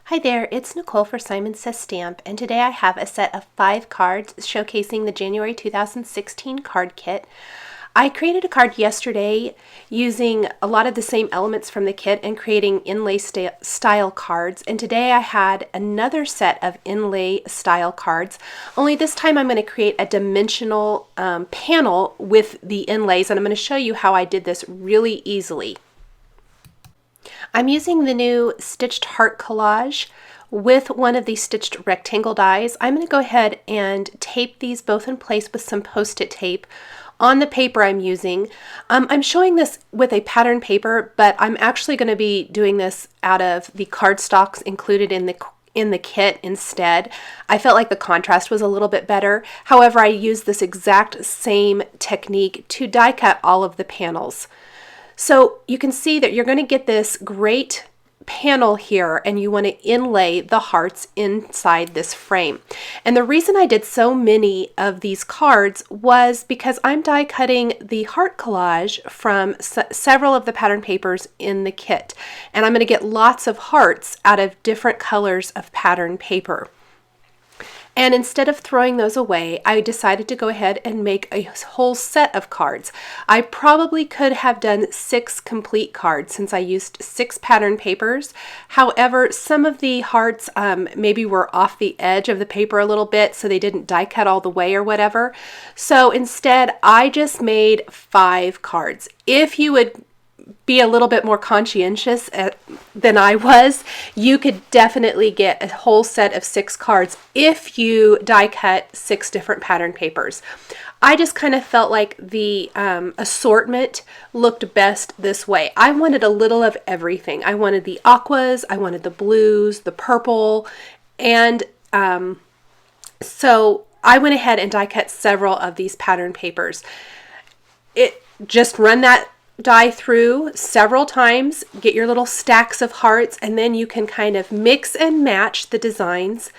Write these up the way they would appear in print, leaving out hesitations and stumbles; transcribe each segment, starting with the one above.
Hi there, it's Nicole for Simon Says Stamp, and today I have a set of 5 cards showcasing the January 2016 card kit. I created a card yesterday using a lot of the same elements from the kit and creating inlay style cards, and today I had another set of inlay style cards, only this time I'm going to create a dimensional panel with the inlays, and I'm going to show you how I did this really easily. I'm using the new stitched heart collage with one of these stitched rectangle dies. I'm going to go ahead and tape these both in place with some post-it tape on the paper I'm using. I'm showing this with a pattern paper, but I'm actually going to be doing this out of the cardstocks included in the kit instead. I felt like the contrast was a little bit better. However, I used this exact same technique to die cut all of the panels. So you can see that you're going to get this great panel here, and you want to inlay the hearts inside this frame. And the reason I did so many of these cards was because I'm die cutting the heart collage from several of the pattern papers in the kit. And I'm going to get lots of hearts out of different colors of pattern paper. And instead of throwing those away, I decided to go ahead and make a whole set of cards. I probably could have done 6 complete cards since I used 6 pattern papers. However, some of the hearts maybe were off the edge of the paper a little bit, so they didn't die cut all the way or whatever. So instead, I just made 5 cards. If you would be a little bit more conscientious than I was, you could definitely get a whole set of 6 cards if you die cut 6 different pattern papers. I just kind of felt like the assortment looked best this way. I wanted a little of everything. I wanted the aquas, I wanted the blues, the purple, and so I went ahead and die cut several of these pattern papers. Just run that die through several times, get your little stacks of hearts, and then you can kind of mix and match the designs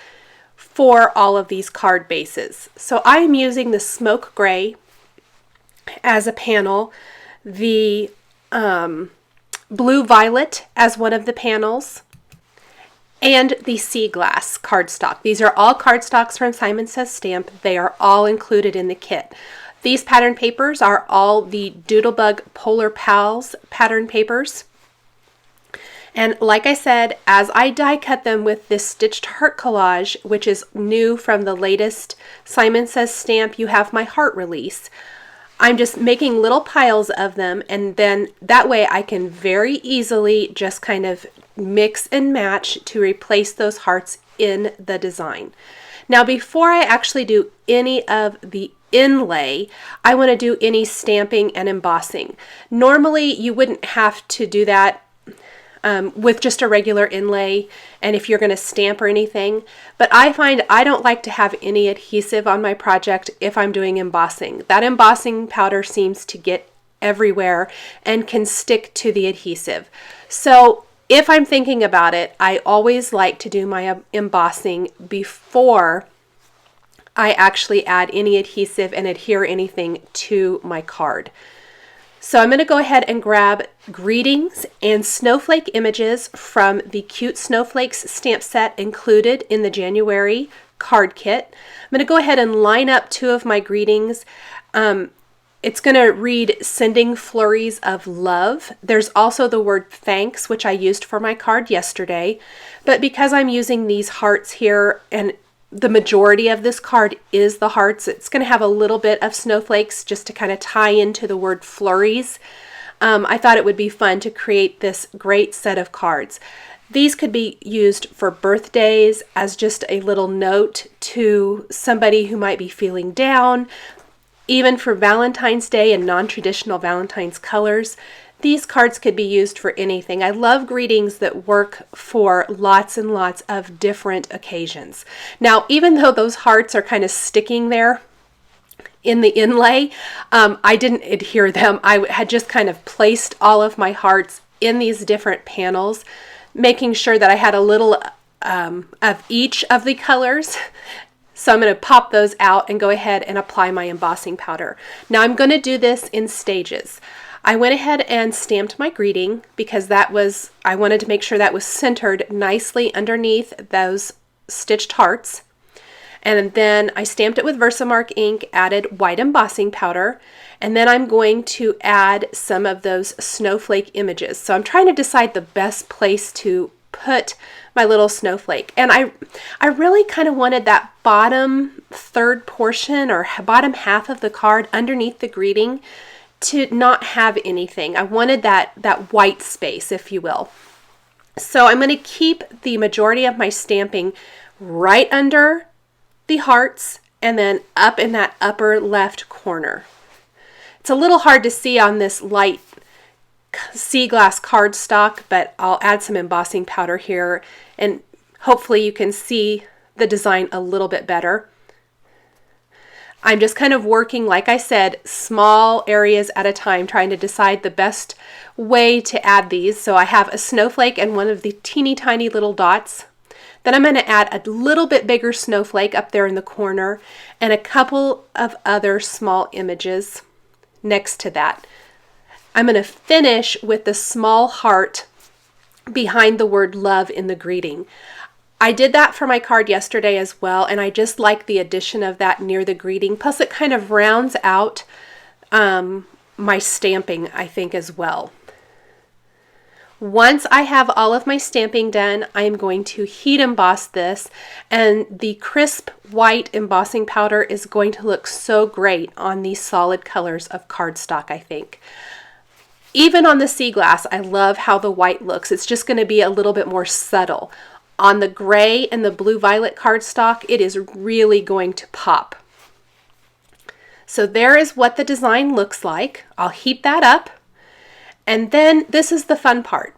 for all of these card bases. So I am using the smoke gray as a panel, the blue violet as one of the panels, and the sea glass cardstock. These are all cardstocks from Simon Says Stamp. They are all included in the kit. These pattern papers are all the Doodlebug Polar Pals pattern papers. And like I said, as I die cut them with this stitched heart collage, which is new from the latest Simon Says Stamp You Have My Heart release, I'm just making little piles of them, and then that way I can very easily just kind of mix and match to replace those hearts in the design. Now, before I actually do any of the inlay, I want to do any stamping and embossing. Normally, you wouldn't have to do that with just a regular inlay, and if you're going to stamp or anything, but I find I don't like to have any adhesive on my project if I'm doing embossing. That embossing powder seems to get everywhere and can stick to the adhesive. So if I'm thinking about it, I always like to do my embossing before I actually add any adhesive and adhere anything to my card. So I'm going to go ahead and grab greetings and snowflake images from the Cute Snowflakes stamp set included in the January card kit. I'm going to go ahead and line up 2 of my greetings. It's going to read Sending Flurries of Love. There's also the word thanks, which I used for my card yesterday. But because I'm using these hearts here, and the majority of this card is the hearts, it's going to have a little bit of snowflakes just to kind of tie into the word flurries. I thought it would be fun to create this great set of cards. These could be used for birthdays as just a little note to somebody who might be feeling down. Even for Valentine's Day and non-traditional Valentine's colors, these cards could be used for anything. I love greetings that work for lots and lots of different occasions. Now, even though those hearts are kind of sticking there in the inlay, I didn't adhere them. I had just kind of placed all of my hearts in these different panels, making sure that I had a little of each of the colors. So I'm going to pop those out and go ahead and apply my embossing powder. Now I'm going to do this in stages. I went ahead and stamped my greeting because I wanted to make sure that was centered nicely underneath those stitched hearts. And then I stamped it with Versamark ink, added white embossing powder, and then I'm going to add some of those snowflake images. So I'm trying to decide the best place to put my little snowflake. And I really kind of wanted that bottom third portion or bottom half of the card underneath the greeting to not have anything. I wanted that white space, if you will. So I'm going to keep the majority of my stamping right under the hearts and then up in that upper left corner. It's a little hard to see on this light sea glass cardstock, but I'll add some embossing powder here and hopefully you can see the design a little bit better. I'm just kind of working, like I said, small areas at a time, trying to decide the best way to add these. So I have a snowflake and one of the teeny tiny little dots. Then I'm going to add a little bit bigger snowflake up there in the corner and a couple of other small images next to that. I'm going to finish with the small heart behind the word love in the greeting. I did that for my card yesterday as well, and I just like the addition of that near the greeting. Plus it kind of rounds out my stamping, I think, as well. Once I have all of my stamping done, I am going to heat emboss this, and the crisp white embossing powder is going to look so great on these solid colors of cardstock, I think. Even on the sea glass, I love how the white looks. It's just going to be a little bit more subtle. On the gray and the blue violet cardstock, it is really going to pop. So there is what the design looks like. I'll heat that up. And then this is the fun part.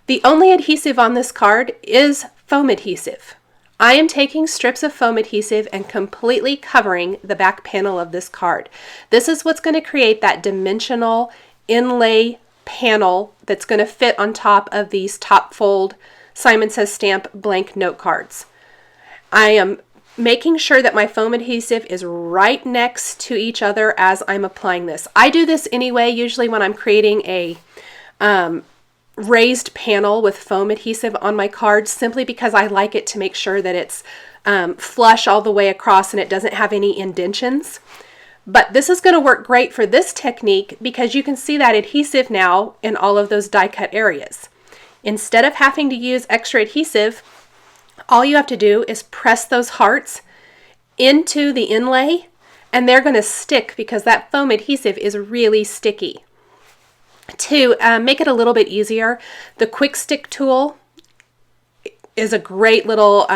The only adhesive on this card is foam adhesive. I am taking strips of foam adhesive and completely covering the back panel of this card. This is what's going to create that dimensional inlay panel that's going to fit on top of these top fold Simon Says Stamp blank note cards. I am making sure that my foam adhesive is right next to each other as I'm applying this. I do this anyway, usually when I'm creating a raised panel with foam adhesive on my cards, simply because I like it to make sure that it's flush all the way across and it doesn't have any indentions. But this is going to work great for this technique because you can see that adhesive now in all of those die cut areas. Instead of having to use extra adhesive, all you have to do is press those hearts into the inlay and they're going to stick because that foam adhesive is really sticky. To make it a little bit easier, the quick stick tool is a great little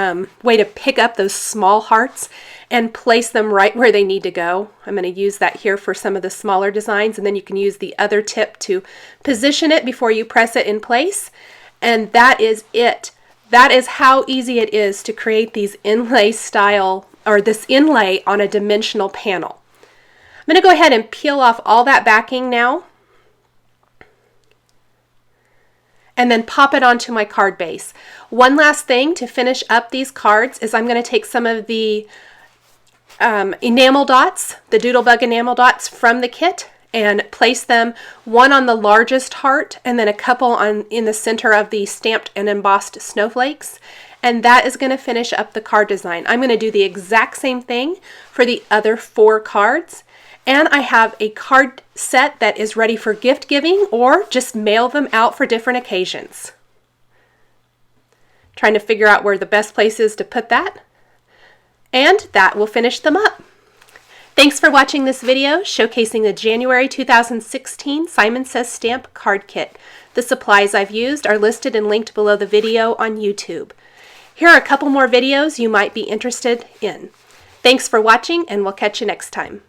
way to pick up those small hearts and place them right where they need to go. I'm going to use that here for some of the smaller designs, and then you can use the other tip to position it before you press it in place. And that is it. That is how easy it is to create these inlay style, or this inlay on a dimensional panel. I'm going to go ahead and peel off all that backing now, and then pop it onto my card base. One last thing to finish up these cards is I'm going to take some of the enamel dots, the Doodlebug enamel dots from the kit, and place them one on the largest heart and then a couple in the center of the stamped and embossed snowflakes. And that is going to finish up the card design. I'm going to do the exact same thing for the other 4 cards. And I have a card set that is ready for gift giving or just mail them out for different occasions. Trying to figure out where the best place is to put that. And that will finish them up. Thanks for watching this video showcasing the January 2016 Simon Says Stamp card kit. The supplies I've used are listed and linked below the video on YouTube. Here are a couple more videos you might be interested in. Thanks for watching, and we'll catch you next time.